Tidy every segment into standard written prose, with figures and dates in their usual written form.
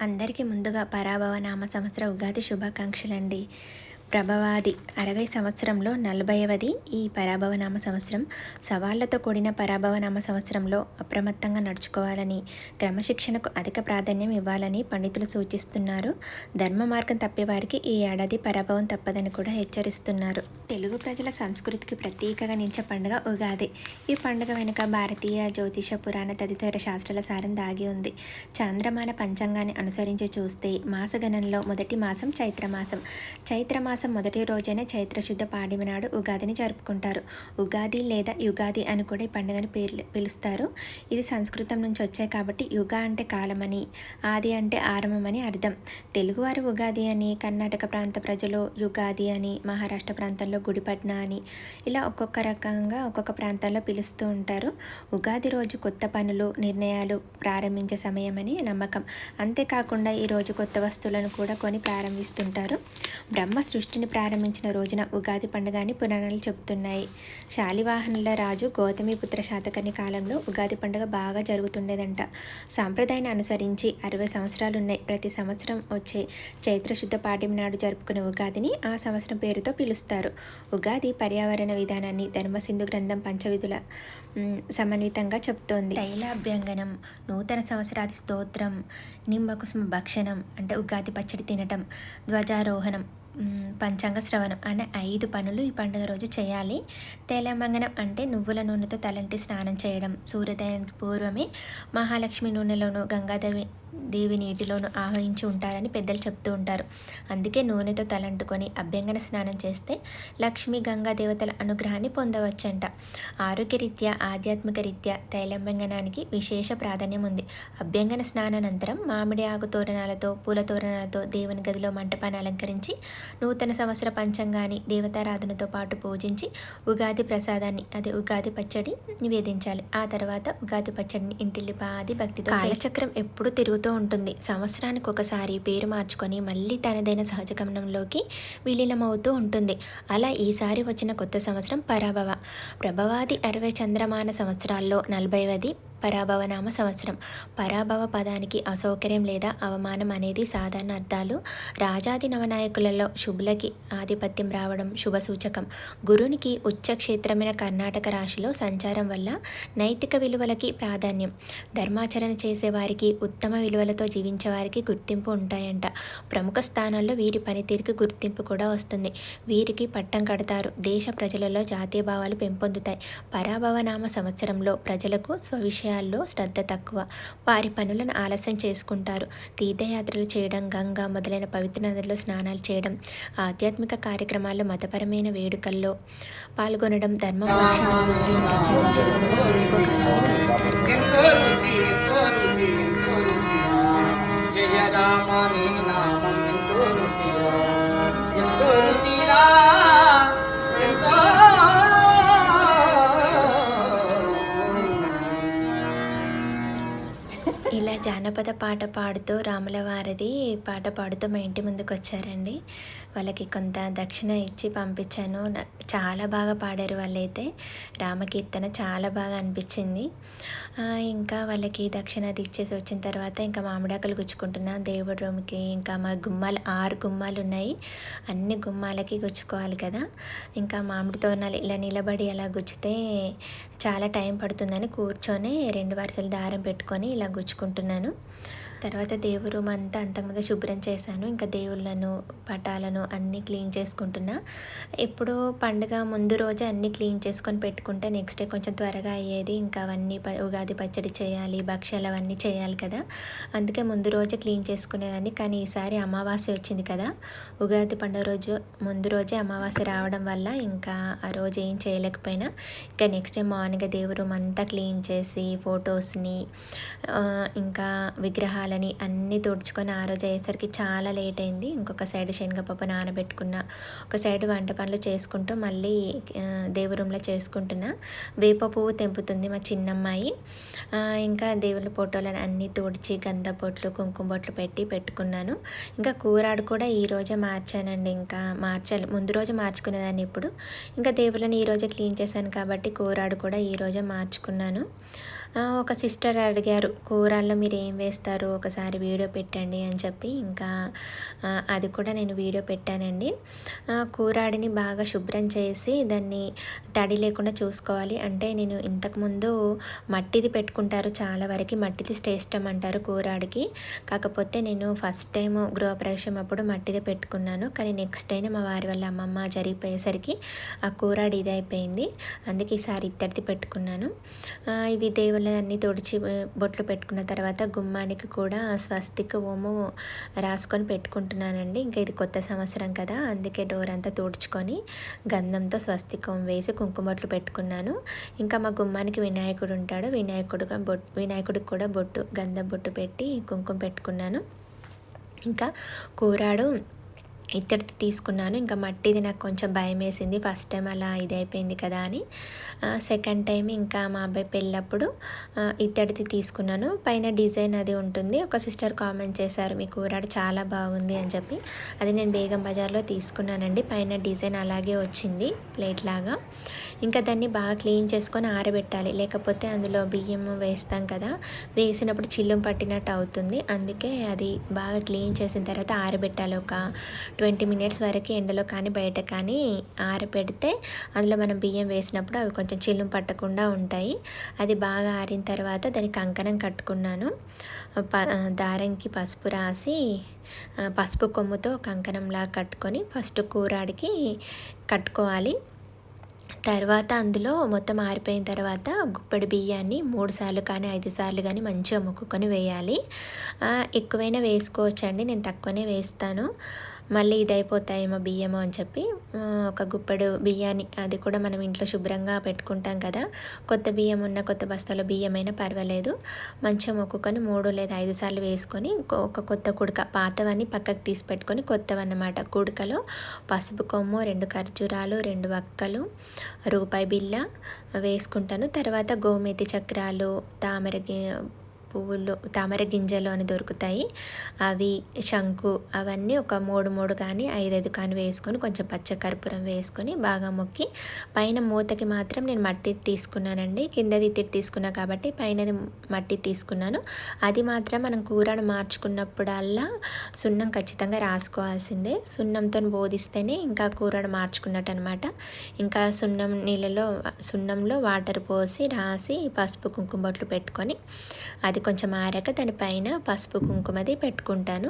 అందరికీ ముందుగా పరాభవ నామ సంవత్సర ఉగాది శుభాకాంక్షలండి. ప్రభవాది 60 సంవత్సరంలో 40వది ఈ పరాభవ నామ సంవత్సరం. సవాళ్లతో కూడిన పరాభవ నామ సంవత్సరంలో అప్రమత్తంగా నడుచుకోవాలని, క్రమశిక్షణకు అధిక ప్రాధాన్యం ఇవ్వాలని పండితులు సూచిస్తున్నారు. ధర్మ మార్గం తప్పేవారికి ఈ ఏడాది పరాభవం తప్పదని కూడా హెచ్చరిస్తున్నారు. తెలుగు ప్రజల సంస్కృతికి ప్రత్యేకగా నిలిచే పండుగ ఉగాది. ఈ పండుగ వెనుక భారతీయ జ్యోతిష పురాణ తదితర శాస్త్రాల సారం దాగి ఉంది. చాంద్రమాన పంచాంగాన్ని అనుసరించి చూస్తే మాసగణంలో మొదటి మాసం చైత్రమాసం. చైత్రమాసం మొదటి రోజైన చైత్రశుద్ధ పాడ్యమి నాడు ఉగాదిని జరుపుకుంటారు. ఉగాది లేదా యుగాది అని కూడా ఈ పండుగను పిలుస్తారు. ఇది సంస్కృతం నుంచి వచ్చాయి కాబట్టి యుగ అంటే కాలమని, ఆది అంటే ఆరంభమని అర్థం. తెలుగువారు ఉగాది అని, కర్ణాటక ప్రాంత ప్రజలు యుగాది అని, మహారాష్ట్ర ప్రాంతంలో గుడిపట్న అని, ఇలా ఒక్కొక్క రకంగా ఒక్కొక్క ప్రాంతాల్లో పిలుస్తూ ఉంటారు. ఉగాది రోజు కొత్త పనులు, నిర్ణయాలు ప్రారంభించే సమయమని నమ్మకం. అంతేకాకుండా ఈరోజు కొత్త వస్తువులను కూడా కొని ప్రారంభిస్తుంటారు. బ్రహ్మ సృష్టిని ప్రారంభించిన రోజున ఉగాది పండుగ అని పురాణాలు చెబుతున్నాయి. శాలివాహనుల రాజు గౌతమిపుత్ర శాతకర్ణి కాలంలో ఉగాది పండుగ బాగా జరుగుతుండేదంట. సాంప్రదాయాన్ని అనుసరించి 60 సంవత్సరాలున్నాయి. ప్రతి సంవత్సరం వచ్చే చైత్రశుద్ధ పాడ్యమి నాడు జరుపుకునే ఉగాదిని ఆ సంవత్సరం పేరుతో పిలుస్తారు. ఉగాది పర్యావరణ విధానాన్ని ధర్మసింధు గ్రంథం పంచవిధుల సమన్వితంగా చెప్తోంది. తైలాభ్యంగనం, నూతన సంవత్సరాది స్తోత్రం, నిమ్మకుసుమ భక్షణం అంటే ఉగాది పచ్చడి తినటం, ధ్వజారోహణం, పంచాంగ శ్రవణం అనే 5 పనులు ఈ పండుగ రోజు చేయాలి. తైలాభ్యంగనం అంటే నువ్వుల నూనెతో తలంటి స్నానం చేయడం. సూర్యోదయానికి పూర్వమే మహాలక్ష్మి నూనెలోను, గంగాదేవి నీటిలోను ఆవహించి ఉంటారని పెద్దలు చెప్తూ ఉంటారు. అందుకే నూనెతో తలంటుకొని అభ్యంగన స్నానం చేస్తే లక్ష్మి గంగా దేవతల అనుగ్రహాన్ని పొందవచ్చంట. ఆరోగ్యరీత్యా, ఆధ్యాత్మిక రీత్యా తైలాభ్యంగనానికి విశేష ప్రాధాన్యం ఉంది. అభ్యంగన స్నానానంతరం మామిడి ఆకు తోరణాలతో, పూల తోరణాలతో దేవుని గదిలో మంటపాన్ని అలంకరించి నూతన సంవత్సర పంచాంగాన్ని దేవతారాధనతో పాటు పూజించి ఉగాది ప్రసాదాన్ని అదే ఉగాది పచ్చడి నివేదించాలి. ఆ తర్వాత ఉగాది పచ్చడిని ఇంటిల్లిపాది భక్తితో కాలచక్రం ఎప్పుడు తిరుగుతూ ఉంటుంది. సంవత్సరానికి ఒకసారి పేరు మార్చుకొని మళ్ళీ తనదైన సహజ గమనంలోకి విలీనమవుతూ ఉంటుంది. అలా ఈసారి వచ్చిన కొత్త సంవత్సరం పరాభవ. ప్రభవాది 60 చంద్రమాన సంవత్సరాల్లో 40వది పరాభవనామ సంవత్సరం. పరాభవ పదానికి అసౌకర్యం లేదా అవమానం అనేది సాధారణ అర్థాలు. రాజాది నవనాయకులలో శుభులకి ఆధిపత్యం రావడం శుభసూచకం. గురునికి ఉచ్చక్షేత్రమైన కర్ణాటక రాశిలో సంచారం వల్ల నైతిక విలువలకి ప్రాధాన్యం. ధర్మాచరణ చేసేవారికి, ఉత్తమ విలువలతో జీవించే వారికి గుర్తింపు ఉంటాయంట. ప్రముఖ స్థానాల్లో వీరి పనితీరుకి గుర్తింపు కూడా వస్తుంది. వీరికి పట్టం కడతారు. దేశ ప్రజలలో జాతీయ భావాలు పెంపొందుతాయి. పరాభవనామ సంవత్సరంలో ప్రజలకు స్వవిషయాల్లో శ్రద్ధ తక్కువ. వారి పనులను ఆలస్యం చేసుకుంటారు. తీర్థయాత్రలు చేయడం, గంగా మొదలైన పవిత్ర నదుల్లో స్నానాలు చేయడం, ఆధ్యాత్మిక కార్యక్రమాల్లో, మతపరమైన వేడుకల్లో పాల్గొనడం, ధర్మ మోక్షాలను ప్రచారం చేయడంలో ఎక్కువ కాలాన్ని ఇలా జానపద పాట పాడుతూ రాముల వారిది పాట పాడుతూ మా ఇంటి ముందుకు వచ్చారండి. వాళ్ళకి కొంత దక్షిణ ఇచ్చి పంపించాను. చాలా బాగా పాడారు వాళ్ళైతే. రామకీర్తన చాలా బాగా అనిపించింది. ఇంకా వాళ్ళకి దక్షిణ అది ఇచ్చేసి వచ్చిన తర్వాత ఇంకా మామిడాకులు గుచ్చుకుంటున్నా దేవుడి రూమ్కి. ఇంకా మా గుమ్మాలు 6 గుమ్మాలు ఉన్నాయి. అన్ని గుమ్మాలకి గుచ్చుకోవాలి కదా. ఇంకా మామిడి తోరణాలు ఇలా నిలబడి అలా గుచ్చితే చాలా టైం పడుతుందని కూర్చొని 2 వరుసలు దారం పెట్టుకొని ఇలా గుచ్చుకుంటున్నాను. తర్వాత దేవుడు రూమ్ అంతా అంతకుముందు శుభ్రం చేశాను. ఇంకా దేవుళ్ళను, పటాలను అన్నీ క్లీన్ చేసుకుంటున్నా. ఎప్పుడో పండుగ ముందు రోజే అన్నీ క్లీన్ చేసుకొని పెట్టుకుంటే నెక్స్ట్ డే కొంచెం త్వరగా అయ్యేది. ఇంకా అవన్నీ ఉగాది పచ్చడి చేయాలి, భక్ష్యాలు అవన్నీ చేయాలి కదా. అందుకే ముందు రోజే క్లీన్ చేసుకునేదాన్ని. కానీ ఈసారి అమావాస్య వచ్చింది కదా. ఉగాది పండుగ రోజు ముందు రోజే అమావాస్య రావడం వల్ల ఇంకా ఆ రోజు ఏం చేయలేకపోయినా. ఇంకా నెక్స్ట్ డే మార్నింగ్ దేవుడు రూమ్ అంతా క్లీన్ చేసి ఫొటోస్ని ఇంకా విగ్రహాలు అన్నీ తుడుచుకొని ఆ రోజు అయ్యేసరికి చాలా లేట్ అయింది. ఇంకొక సైడ్ శనగపప్పు నానబెట్టుకున్న, ఒక సైడ్ వంట పనులు చేసుకుంటూ మళ్ళీ దేవుడి రూమ్లో చేసుకుంటున్నా. వేప పువ్వు తెంపుతుంది మా చిన్నమ్మాయి. ఇంకా దేవుళ్ళ ఫోటోలను అన్నీ తుడిచి గంధ బొట్లు, కుంకుమ బొట్లు పెట్టుకున్నాను. ఇంకా కూరాడు కూడా ఈరోజే మార్చానండి. ఇంకా మార్చాలి, ముందు రోజు మార్చుకునేదాన్ని. ఇప్పుడు ఇంకా దేవుళ్ళని ఈరోజే క్లీన్ చేశాను కాబట్టి కూరాడు కూడా ఈరోజే మార్చుకున్నాను. ఒక సిస్టర్ అడిగారు, కూరల్లో మీరు ఏం వేస్తారు ఒకసారి వీడియో పెట్టండి అని చెప్పి, ఇంకా అది కూడా నేను వీడియో పెట్టానండి. కూరాడిని బాగా శుభ్రం చేసి దాన్ని తడి లేకుండా చూసుకోవాలి. అంటే నేను ఇంతకుముందు మట్టిది పెట్టుకుంటారు, చాలా వరకు మట్టిది శ్రేష్టం అంటారు కూరాడికి. కాకపోతే నేను ఫస్ట్ టైం గృహప్రవేశం అప్పుడు మట్టిది పెట్టుకున్నాను. కానీ నెక్స్ట్ టైం మా వారి వాళ్ళ అమ్మమ్మ జరిగిపోయేసరికి ఆ కూరాడి ఇది అయిపోయింది. అందుకే ఈసారి ఇత్తడిది పెట్టుకున్నాను. ఇవి దేవుళ్ళని తుడిచి బొట్లు పెట్టుకున్న తర్వాత గుమ్మానికి కూడా స్వస్తిక్ ఓము రాసుకొని పెట్టుకుంటున్నానండి. ఇంకా ఇది కొత్త సంవత్సరం కదా, అందుకే డోర్ అంతా తుడుచుకొని గంధంతో స్వస్తిక్ ఓం వేసి కుంకుమ బొట్లు పెట్టుకున్నాను. ఇంకా మా గుమ్మానికి వినాయకుడు ఉంటాడు, వినాయకుడికి కూడా బొట్టు గంధం బొట్టు పెట్టి కుంకుమ పెట్టుకున్నాను. ఇంకా కూరాడు ఇత్తడిది తీసుకున్నాను. ఇంకా మట్టిది నాకు కొంచెం భయం వేసింది, ఫస్ట్ టైం అలా ఇది అయిపోయింది కదా అని. సెకండ్ టైం ఇంకా మా అబ్బాయి పెళ్ళప్పుడు ఇత్తడిది తీసుకున్నాను. పైన డిజైన్ అది ఉంటుంది. ఒక సిస్టర్ కామెంట్ చేశారు, మీ కూరాడు చాలా బాగుంది అని చెప్పి. అది నేను బేగం బజార్లో తీసుకున్నానండి. పైన డిజైన్ అలాగే వచ్చింది ప్లేట్ లాగా. ఇంకా దాన్ని బాగా క్లీన్ చేసుకొని ఆరబెట్టాలి, లేకపోతే అందులో బియ్యం వేస్తాం కదా, వేసినప్పుడు చిల్లుం పట్టినట్టు అవుతుంది. అందుకే అది బాగా క్లీన్ చేసిన తర్వాత ఆరబెట్టాలి. ఒక 20 మినిట్స్ వరకు ఎండలో కానీ బయట కానీ ఆరబెడితే అందులో మనం బియ్యం వేసినప్పుడు అవి కొంచెం చిల్లుం పట్టకుండా ఉంటాయి. అది బాగా ఆరిన తర్వాత దానికి కంకణం కట్టుకున్నాను. దారంకి పసుపు రాసి పసుపు కొమ్ముతో కంకణంలా కట్టుకొని ఫస్ట్ కూరాడికి కట్టుకోవాలి. తర్వాత అందులో మొత్తం ఆరిపోయిన తర్వాత గుప్పెడు బియ్యాన్ని 3 సార్లు కానీ 5 సార్లు కానీ మంచిగా మొక్కుకొని వేయాలి. ఎక్కువైనా వేసుకోవచ్చండి, నేను తక్కువనే వేస్తాను. మళ్ళీ ఇది అయిపోతాయేమో బియ్యము అని చెప్పి ఒక గుప్పెడు బియ్యాన్ని, అది కూడా మనం ఇంట్లో శుభ్రంగా పెట్టుకుంటాం కదా, కొత్త బియ్యం ఉన్న కొత్త బస్తాలో బియ్యమైనా పర్వాలేదు, మంచిగా మొక్కుకొని 3 లేదా 5 సార్లు వేసుకొని ఒక కొత్త కుడక, పాతవన్నీ పక్కకు తీసి పెట్టుకొని కొత్తవన్నమాట, కుడకలో పసుపు కొమ్ము, 2 ఖర్జూరాలు, 2 వక్కలు, రూపాయి బిళ్ళ వేసుకుంటాను. తర్వాత గోమేతి చక్రాలు, తామర గింజలు అని దొరుకుతాయి, అవి, శంకు, అవన్నీ ఒక 3 కానీ 5 కానీ వేసుకొని కొంచెం పచ్చకర్పూరం వేసుకొని బాగా మొక్కి, పైన మూతకి మాత్రం నేను మట్టి తీసుకున్నానండి. కిందది ఇత్తడి తీసుకున్నా కాబట్టి పైనది మట్టి తీసుకున్నాను. అది మాత్రం మనం కూరను మార్చుకున్నప్పుడల్లా సున్నం ఖచ్చితంగా రాసుకోవాల్సిందే. సున్నంతో బోధిస్తేనే ఇంకా కూరను మార్చుకున్నట్టు అనమాట. ఇంకా సున్నంలో వాటర్ పోసి రాసి పసుపు కుంకుమ బొట్లు పెట్టుకొని, అది కొంచెం ఆరాక దానిపైన పసుపు కుంకుమది పెట్టుకుంటాను.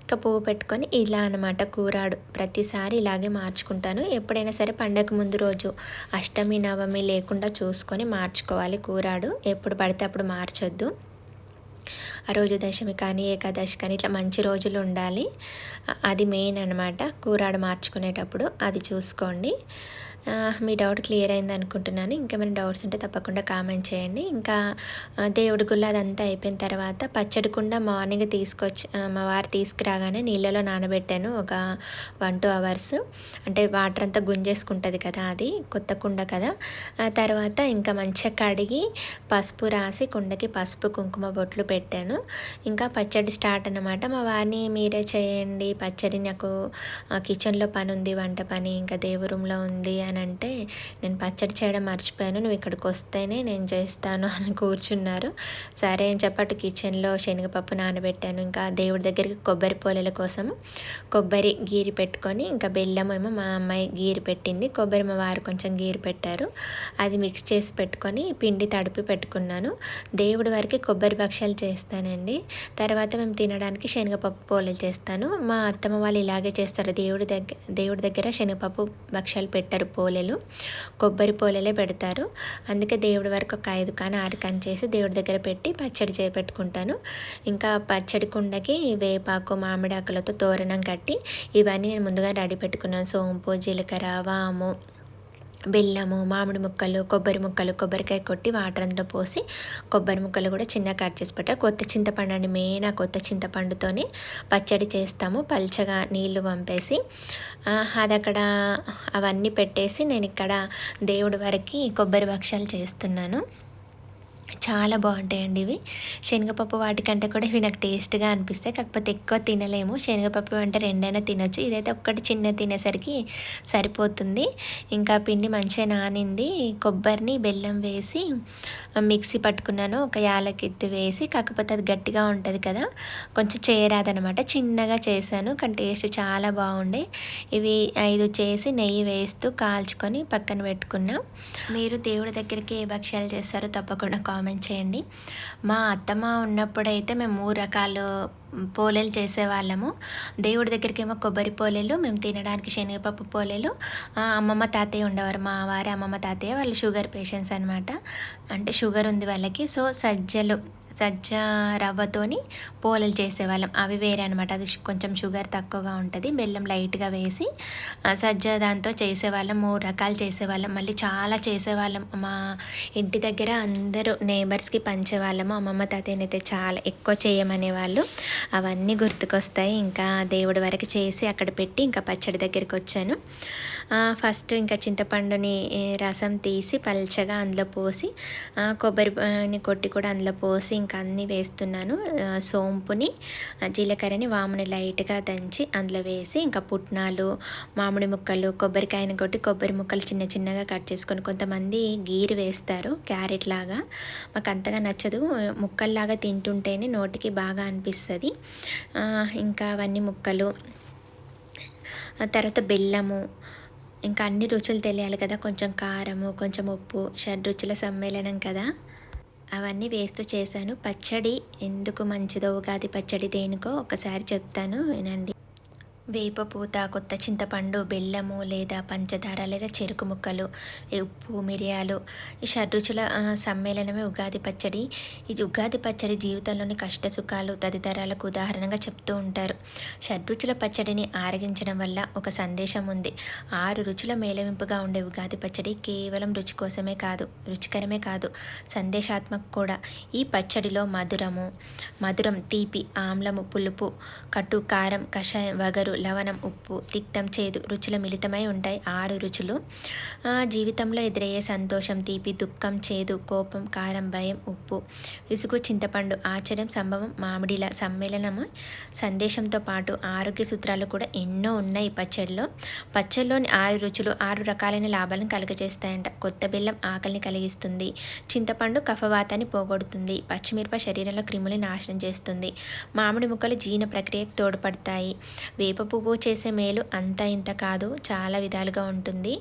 ఇంకా పువ్వు పెట్టుకొని ఇలా అనమాట కూరాడు ప్రతిసారి ఇలాగే మార్చుకుంటాను. ఎప్పుడైనా సరే పండగ ముందు రోజు అష్టమి నవమి లేకుండా చూసుకొని మార్చుకోవాలి కూరాడు, ఎప్పుడు పడితే అప్పుడు మార్చొద్దు. ఆ రోజు దశమి కానీ ఏకాదశి కానీ ఇట్లా మంచి రోజులు ఉండాలి, అది మెయిన్ అనమాట కూరాడు మార్చుకునేటప్పుడు, అది చూసుకోండి. మీ డౌట్ క్లియర్ అయింది అనుకుంటున్నాను. ఇంకేమైనా డౌట్స్ ఉంటే తప్పకుండా కామెంట్ చేయండి. ఇంకా దేవుడి గుళ్ళ అదంతా అయిపోయిన తర్వాత పచ్చడి కుండ మార్నింగ్ తీసుకొచ్చి మా వారు తీసుకురాగానే నీళ్ళలో నానబెట్టాను ఒక 1-2 అవర్స్. అంటే వాటర్ అంతా గుంజేసుకుంటుంది కదా, అది కొత్త కుండ కదా. తర్వాత ఇంకా మంచిగా కడిగి పసుపు రాసి కుండకి పసుపు కుంకుమ బొట్లు పెట్టాను. ఇంకా పచ్చడి స్టార్ట్ అన్నమాట. మా వారిని మీరే చేయండి పచ్చడి, నాకు కిచెన్లో పని ఉంది, వంట పని, ఇంకా దేవుడి రూమ్లో ఉంది అని అంటే, నేను పచ్చడి చేయడం మర్చిపోయాను, నువ్వు ఇక్కడికి వస్తేనే నేను చేస్తాను అని కూర్చున్నారు. సరే అని చెప్పి కిచెన్లో శనగపప్పు నానబెట్టాను. ఇంకా దేవుడి దగ్గరికి కొబ్బరి పోలేల కోసం కొబ్బరి గీరి పెట్టుకొని, ఇంకా బెల్లం ఏమో మా అమ్మాయి గీరి పెట్టింది, కొబ్బరి మా వారు కొంచెం గీరి పెట్టారు. అది మిక్స్ చేసి పెట్టుకొని పిండి తడిపి పెట్టుకున్నాను. దేవుడి వారికి కొబ్బరి భక్షాలు చేస్తానండి. తర్వాత మేము తినడానికి శనగపప్పు పోలేలు చేస్తాను. మా అత్తమ్మ వాళ్ళు ఇలాగే చేస్తారు, దేవుడి దగ్గర శనగపప్పు భక్షాలు పెట్టరు, పోలేలు కొబ్బరి పోలేలే పెడతారు. అందుకే దేవుడి వరకు ఒక 5 కానీ 6 కానీ చేసి దేవుడి దగ్గర పెట్టి పచ్చడి చేపెట్టుకుంటాను. ఇంకా పచ్చడి కుండకి వేపాకు, మామిడాకులతో తోరణం కట్టి ఇవన్నీ నేను ముందుగా రెడీ పెట్టుకున్నాను. సోంపు, జీలకర్ర, వాము, బెల్లము, మామిడి ముక్కలు, కొబ్బరికాయ కొట్టి వాటర్ అందులో పోసి కొబ్బరి ముక్కలు కూడా చిన్న కట్ చేసి పెట్టారు. కొత్త చింతపండు అండి మెయిన్, ఆ కొత్త చింతపండుతోనే పచ్చడి చేస్తాము, పల్చగా నీళ్లు వంపేసి. అది అక్కడ అవన్నీ పెట్టేసి నేను ఇక్కడ దేవుడి వరకు కొబ్బరి భక్షాలు చేస్తున్నాను. చాలా బాగుంటాయండి ఇవి. శనగపప్పు వాటికంటే కూడా ఇవి నాకు టేస్ట్గా అనిపిస్తాయి, కాకపోతే ఎక్కువ తినలేము. శనగపప్పు అంటే 2 అయినా తినొచ్చు, ఇదైతే ఒక్కటి చిన్న తినేసరికి సరిపోతుంది. ఇంకా పిండి మంచిగా నానింది, కొబ్బరిని బెల్లం వేసి మిక్సీ పట్టుకున్నాను. ఒక యాలకిత్తి వేసి, కాకపోతే అది గట్టిగా ఉంటుంది కదా, కొంచెం చేయరాదనమాట. చిన్నగా చేశాను కానీ టేస్ట్ చాలా బాగుండే. ఇవి 5 చేసి నెయ్యి వేస్తూ కాల్చుకొని పక్కన పెట్టుకున్నా. మీరు దేవుడి దగ్గరికి ఏ భక్ష్యాలు చేస్తారో తప్పకుండా కామెంట్ చేయండి. మా అత్తమ్మ ఉన్నప్పుడైతే మేము 3 రకాలు పోలేలు చేసేవాళ్ళము. దేవుడి దగ్గరికేమో కొబ్బరి పోలేలు, మేము తినడానికి శనగపప్పు పోలేలు. అమ్మమ్మ తాతయ్య ఉండేవారు, మా వారి అమ్మమ్మ తాతయ్య, వాళ్ళు షుగర్ పేషెంట్స్ అనమాట. అంటే షుగర్ ఉంది వాళ్ళకి. సో సజ్జ రవ్వతోని పోలేలు చేసేవాళ్ళం. అవి వేరే అనమాట. అది కొంచెం షుగర్ తక్కువగా ఉంటుంది, బెల్లం లైట్గా వేసి సజ్జ దాంతో చేసేవాళ్ళం. 3 రకాలు చేసేవాళ్ళం. మళ్ళీ చాలా చేసేవాళ్ళం. మా ఇంటి దగ్గర అందరూ నేబర్స్కి పంచేవాళ్ళము. అమ్మమ్మ తాతయ్యనైతే చాలా ఎక్కువ చేయమనేవాళ్ళు. అవన్నీ గుర్తుకొస్తాయి. ఇంకా దేవుడి వరకు చేసి అక్కడ పెట్టి ఇంకా పచ్చడి దగ్గరికి వచ్చాను. ఫస్ట్ ఇంకా చింతపండుని రసం తీసి పల్చగా అందులో పోసి, కొబ్బరిని కొట్టి కూడా అందులో పోసి ఇంకా అన్నీ వేస్తున్నాను. సోంపుని, జీలకర్రని, వాముని లైట్గా దంచి అందులో వేసి, ఇంకా పుట్నాలు, మామిడి ముక్కలు, కొబ్బరికాయని కొట్టి కొబ్బరి ముక్కలు చిన్న చిన్నగా కట్ చేసుకొని, కొంతమంది గీరు వేస్తారు క్యారెట్ లాగా. మాకు అంతగా నచ్చదు, ముక్కల్లాగా తింటుంటేనే నోటికి బాగా అనిపిస్తుంది. ఇంకా అవన్నీ ముక్కలు, తర్వాత బెల్లము, ఇంకా అన్ని రుచులు తెలియాలి కదా, కొంచెం కారము, కొంచెం ఉప్పు, షడ్రుచుల సమ్మేళనం కదా, అవన్నీ వేస్తూ చేశాను. పచ్చడి ఎందుకు మంచిదో, ఉగాది పచ్చడి దేనికో ఒకసారి చెప్తాను వినండి. వేప పూత, కొత్త చింతపండు, బెల్లము లేదా పంచదార లేదా చెరుకు ముక్కలు, ఉప్పు, మిరియాలు, ఈ షడ్రుచుల సమ్మేళనమే ఉగాది పచ్చడి. ఈ ఉగాది పచ్చడి జీవితంలోని కష్ట సుఖాలు తదితరాలకు ఉదాహరణగా చెప్తూ ఉంటారు. షడ్రుచుల పచ్చడిని ఆరగించడం వల్ల ఒక సందేశం ఉంది. 6 రుచుల మేళవింపుగా ఉండే ఉగాది పచ్చడి కేవలం రుచికరమే కాదు, సందేశాత్మక కూడా. ఈ పచ్చడిలో మధురం, తీపి, ఆమ్లము, పులుపు, కటు, కారం, కషాయం, వగరు, లవణం, ఉప్పు, తిక్తం, చేదు రుచులు మిళితమై ఉంటాయి. 6 రుచులు. జీవితంలో ఎదురయ్యే సంతోషం, తీపి, దుఃఖం, చేదు, కోపం, కారం, భయం, ఉప్పు, విసుగు, చింతపండు, ఆశ్చర్యం, సంభవం, మామిడిల సమ్మేళనము, సందేశంతో పాటు ఆరోగ్య సూత్రాలు కూడా ఎన్నో ఉన్నాయి పచ్చడిలో. పచ్చడిలోని 6 రుచులు 6 రకాలైన లాభాలను కలుగజేస్తాయంట. కొత్త బెల్లం ఆకలిని కలిగిస్తుంది, చింతపండు కఫవాతాన్ని పోగొడుతుంది, పచ్చిమిరప శరీరంలో క్రిములని నాశనం చేస్తుంది, మామిడి ముక్కలు జీర్ణ ప్రక్రియకు తోడ్పడతాయి, వేప పువ్వు చేసే మేలు అంతా ఇంత కాదు, చాలా విధాలుగా ఉంటుంది.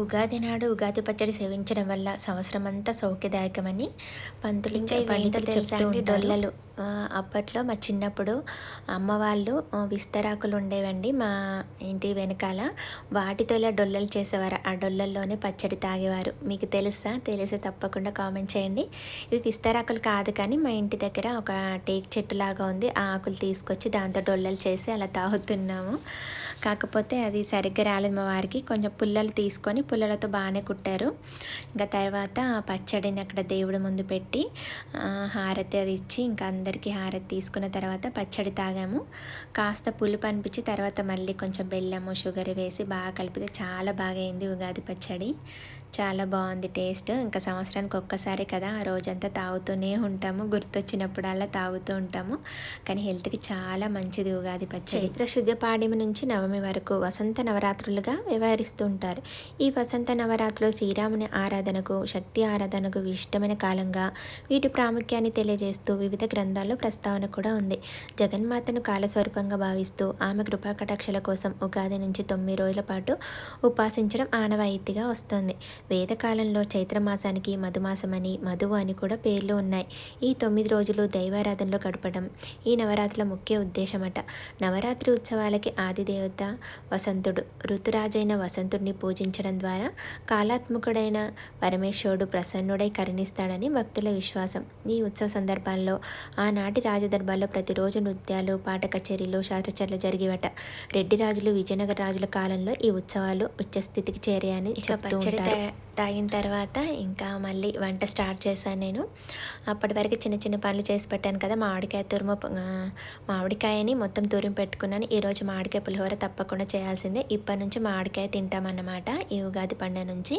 ఉగాది నాడు ఉగాది పచ్చడి సేవించడం వల్ల సంవత్సరం అంతా సౌఖ్యదాయకమని పంతులు చెప్తూ ఉంటారు. అప్పట్లో మా చిన్నప్పుడు అమ్మ వాళ్ళు విస్తరాకులు ఉండేవండి మా ఇంటి వెనకాల, వాటితో ఇలా డొల్లలు చేసేవారు. ఆ డొల్లల్లోనే పచ్చడి తాగేవారు. మీకు తెలుసా? తెలిస్తే తప్పకుండా కామెంట్ చేయండి. ఇవి విస్తరాకులు కాదు కానీ మా ఇంటి దగ్గర ఒక టేక్ చెట్టు లాగా ఉంది, ఆ ఆకులు తీసుకొచ్చి దాంతో డొల్లలు చేసి అలా తాగుతున్నాము. కాకపోతే అది సరిగ్గా రాలేదు మా వారికి. కొంచెం పుల్లలు తీసుకొని పుల్లలతో బాగానే కుట్టారు. ఇంకా తర్వాత పచ్చడిని అక్కడ దేవుడి ముందు పెట్టి హారతి అది ఇచ్చి ఇంకా అందరికీ హారతి తీసుకున్న తర్వాత పచ్చడి తాగాము. కాస్త పులుపు అనిపించి తర్వాత మళ్ళీ కొంచెం బెల్లము, షుగర్ వేసి బాగా కలిపితే చాలా బాగా అయింది ఉగాది పచ్చడి. చాలా బాగుంది టేస్ట్. ఇంకా సంవత్సరానికి ఒక్కసారి కదా, ఆ రోజంతా తాగుతూనే ఉంటాము, గుర్తొచ్చినప్పుడల్లా తాగుతూ ఉంటాము. కానీ హెల్త్కి చాలా మంచిది ఉగాది పచ్చడి. చైత్ర శుద్ధ పాడ్యమి నుంచి నవమి వరకు వసంత నవరాత్రులుగా వ్యవహరిస్తూ ఉంటారు. ఈ వసంత నవరాత్రులు శ్రీరాముని ఆరాధనకు, శక్తి ఆరాధనకు ఇష్టమైన కాలంగా వీటి ప్రాముఖ్యాన్ని తెలియజేస్తూ వివిధ గ్రంథాల్లో ప్రస్తావన కూడా ఉంది. జగన్మాతను కాలస్వరూపంగా భావిస్తూ ఆమె కృపా కటాక్షల కోసం ఉగాది నుంచి 9 రోజుల పాటు ఉపాసించడం ఆనవాయితీగా వస్తుంది. వేదకాలంలో చైత్రమాసానికి మధుమాసమని, మధువు అని కూడా పేర్లు ఉన్నాయి. ఈ 9 రోజులు దైవారాధనలో గడపడం ఈ నవరాత్రుల ముఖ్య ఉద్దేశమట. నవరాత్రి ఉత్సవాలకి ఆదిదేవత వసంతుడు, ఋతురాజైన వసంతుడిని పూజించడం ద్వారా కాలాత్మకుడైన పరమేశ్వరుడు ప్రసన్నుడై కరుణిస్తాడని భక్తుల విశ్వాసం. ఈ ఉత్సవ సందర్భాల్లో ఆనాటి రాజదర్బార్లో ప్రతిరోజు నృత్యాలు, పాట కచేరీలు, శాస్త్రచర్యలు జరిగేవట. రెడ్డి రాజులు, విజయనగర రాజుల కాలంలో ఈ ఉత్సవాలు ఉచ్చస్థితికి చేరాయని చెప్తూ ఉంటారు. తాగిన తర్వాత ఇంకా మళ్ళీ వంట స్టార్ట్ చేశాను నేను. అప్పటి వరకు చిన్న చిన్న పనులు చేసి పెట్టాను కదా, మామిడికాయని మొత్తం తురిమి పెట్టుకున్నాను. ఈరోజు మామిడికాయ పులిహోర తప్పకుండా చేయాల్సిందే. ఇప్పటి నుంచి మామిడికాయ తింటామన్నమాట ఈ ఉగాది పండుగ నుంచి.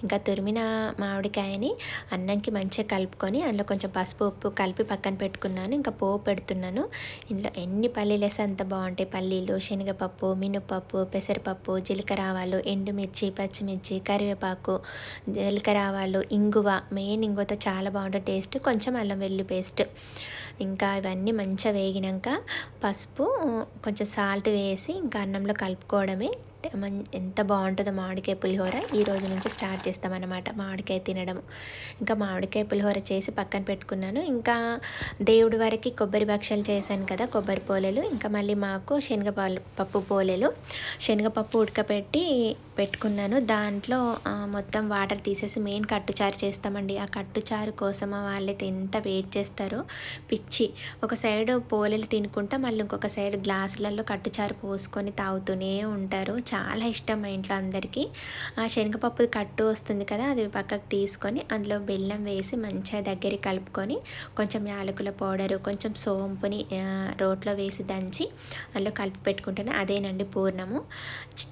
ఇంకా తురిమిన మామిడికాయని అన్నంకి మంచిగా కలుపుకొని అందులో కొంచెం పసుపు, ఉప్పు కలిపి పక్కన పెట్టుకున్నాను. ఇంకా పోపు పెడుతున్నాను. ఇందులో ఎన్ని పల్లీలు వేస్తే అంత బాగుంటాయి. పల్లీలు, శనగపప్పు, మినపప్పు, పెసరపప్పు, జీలకర్ర, ఆవాలు, ఎండుమిర్చి, పచ్చిమిర్చి, కరివేపాకు, కరివేపాకు, జీలకర్ర ఆవాలు, ఇంగువ, మెయిన్ ఇంగువతో చాలా బాగుంటుంది టేస్ట్, కొంచెం అల్లం వెల్లుల్లి పేస్ట్. ఇంకా ఇవన్నీ మంచిగా వేగినాక పసుపు, కొంచెం సాల్ట్ వేసి ఇంకా అన్నంలో కలుపుకోవడమే. ఎంత బాగుంటుందో మామిడికాయ పులిహోర. ఈ రోజు నుంచి స్టార్ట్ చేస్తామన్నమాట మామిడికాయ తినడం. ఇంకా మామిడికాయ పులిహోర చేసి పక్కన పెట్టుకున్నాను. ఇంకా దేవుడి వరకు కొబ్బరి భక్షాలు చేశాను కదా, కొబ్బరి పోలేలు. ఇంకా మళ్ళీ మాకు పప్పు పోలేలు, శనగపప్పు ఉడకపెట్టి పెట్టుకున్నాను. దాంట్లో మొత్తం వాటర్ తీసేసి మెయిన్ కట్టుచారు చేస్తామండి. ఆ కట్టుచారు కోసం వాళ్ళైతే ఎంత వెయిట్ చేస్తారో పిచ్చి. ఒక సైడ్ పోలేలు తినుకుంటా మళ్ళీ ఇంకొక సైడ్ గ్లాసులలో కట్టుచారు పోసుకొని తాగుతూనే ఉంటారు. చాలా ఇష్టం మా ఇంట్లో అందరికీ. ఆ శనగపప్పు కట్టు వస్తుంది కదా, అది పక్కకు తీసుకొని అందులో బెల్లం వేసి మంచిగా దగ్గరికి కలుపుకొని కొంచెం యాలకుల పౌడరు, కొంచెం సోంపుని రోట్లో వేసి దంచి అందులో కలిపి పెట్టుకుంటాను. అదేనండి పూర్ణము.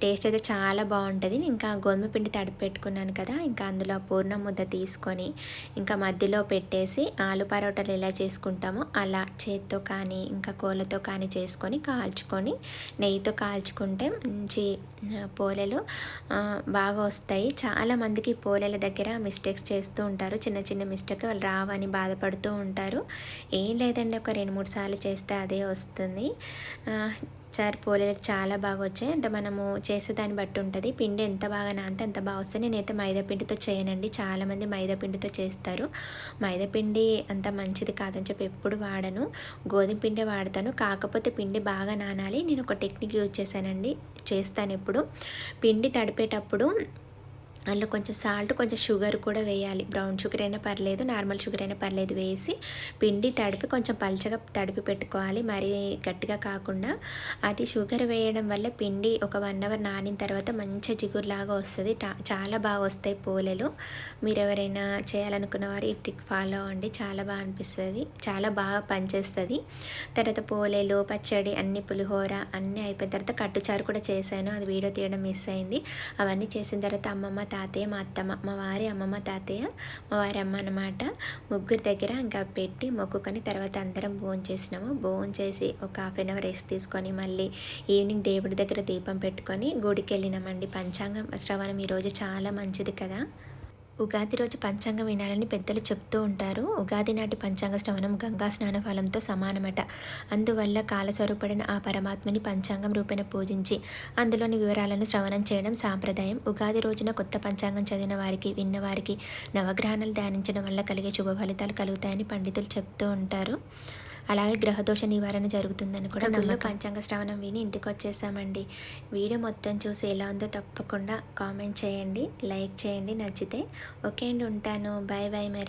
టేస్ట్ అయితే చాలా బాగుంటుంది. ఇంకా గోధుమ పిండి తడిపి పెట్టుకున్నాను కదా, ఇంకా అందులో పూర్ణం ముద్ద తీసుకొని ఇంకా మధ్యలో పెట్టేసి ఆలు పరోటాలు ఎలా చేసుకుంటామో అలా చేత్తో కానీ ఇంకా కోళ్ళతో కానీ చేసుకొని కాల్చుకొని నెయ్యితో కాల్చుకుంటే మంచి పోలేలు బాగా వస్తాయి. చాలామందికి పోలేల దగ్గర మిస్టేక్స్ చేస్తూ ఉంటారు. చిన్న చిన్న మిస్టేక్ వాళ్ళు రావని బాధపడుతూ ఉంటారు. ఏం లేదండి, ఒక 2-3 సార్లు చేస్తే అదే వస్తుంది. సార్ పోలేలు చాలా బాగా వచ్చాయి. అంటే మనము చేసేదాన్ని బట్టి ఉంటుంది. పిండి ఎంత బాగా నానితే అంత బాగా వస్తుంది. నేనైతే మైదా పిండితో చేయనండి. చాలామంది మైదా పిండితో చేస్తారు. మైదా పిండి అంత మంచిది కాదని చెప్పి ఎప్పుడు వాడను. గోధుమ పిండి వాడతాను. కాకపోతే పిండి బాగా నానాలి. నేను ఒక టెక్నిక్ యూజ్ చేస్తాను ఎప్పుడు. పిండి తడిపేటప్పుడు అందులో కొంచెం సాల్ట్, కొంచెం షుగర్ కూడా వేయాలి. బ్రౌన్ షుగర్ అయినా పర్లేదు, నార్మల్ షుగర్ అయినా పర్లేదు. వేసి పిండి తడిపి కొంచెం పల్చగా తడిపి పెట్టుకోవాలి, మరీ గట్టిగా కాకుండా. అది షుగర్ వేయడం వల్ల పిండి ఒక 1 అవర్ నానిన తర్వాత మంచి జిగురులాగా వస్తుంది. చాలా బాగా వస్తాయి పోలేలు. మీరు ఎవరైనా చేయాలనుకున్న వారు ఈ ట్రిక్ ఫాలో అవ్వండి. చాలా బాగా అనిపిస్తుంది, చాలా బాగా పనిచేస్తుంది. తర్వాత పోలేలు, పచ్చడి, అన్ని పులిహోర అన్నీ అయిపోయిన తర్వాత కట్టుచారు కూడా చేశాను. అది వీడియో తీయడం మిస్ అయింది. అవన్నీ చేసిన తర్వాత అమ్మమ్మ, తాతయ్య, మా అత్తమ్మ, మా వారి అమ్మమ్మ, తాతయ్య, మా వారి అమ్మ అన్నమాట, ముగ్గురు దగ్గర ఇంకా పెట్టి మొక్కుకొని తర్వాత అందరం భోంచేసి ఒక 1/2 అవర్ రెస్ట్ తీసుకొని మళ్ళీ ఈవినింగ్ దేవుడి దగ్గర దీపం పెట్టుకొని గుడికి వెళ్ళినామండి. పంచాంగం శ్రవణం ఈరోజు చాలా మంచిది కదా. ఉగాది రోజు పంచాంగం వినాలని పెద్దలు చెప్తూ ఉంటారు. ఉగాది నాటి పంచాంగ శ్రవణం గంగా స్నాన ఫలంతో సమానమట. అందువల్ల కాలస్వరూపుడైన ఆ పరమాత్మని పంచాంగం రూపేణ పూజించి అందులోని వివరాలను శ్రవణం చేయడం సాంప్రదాయం. ఉగాది రోజున కొత్త పంచాంగం చదివిన వారికి, విన్నవారికి నవగ్రహాలు ధ్యానించడం వల్ల కలిగే శుభ ఫలితాలు కలుగుతాయని పండితులు చెప్తూ ఉంటారు. అలాగే గ్రహదోష నివారణ జరుగుతుందని కూడా నమ్మకం. పంచాంగ శ్రవణం విని ఇంటికి వచ్చేసామండి. వీడియో మొత్తం చూసి ఎలా ఉందో తప్పకుండా కామెంట్ చేయండి, లైక్ చేయండి నచ్చితే. ఓకే అండి, ఉంటాను. బాయ్ బాయ్ మరి.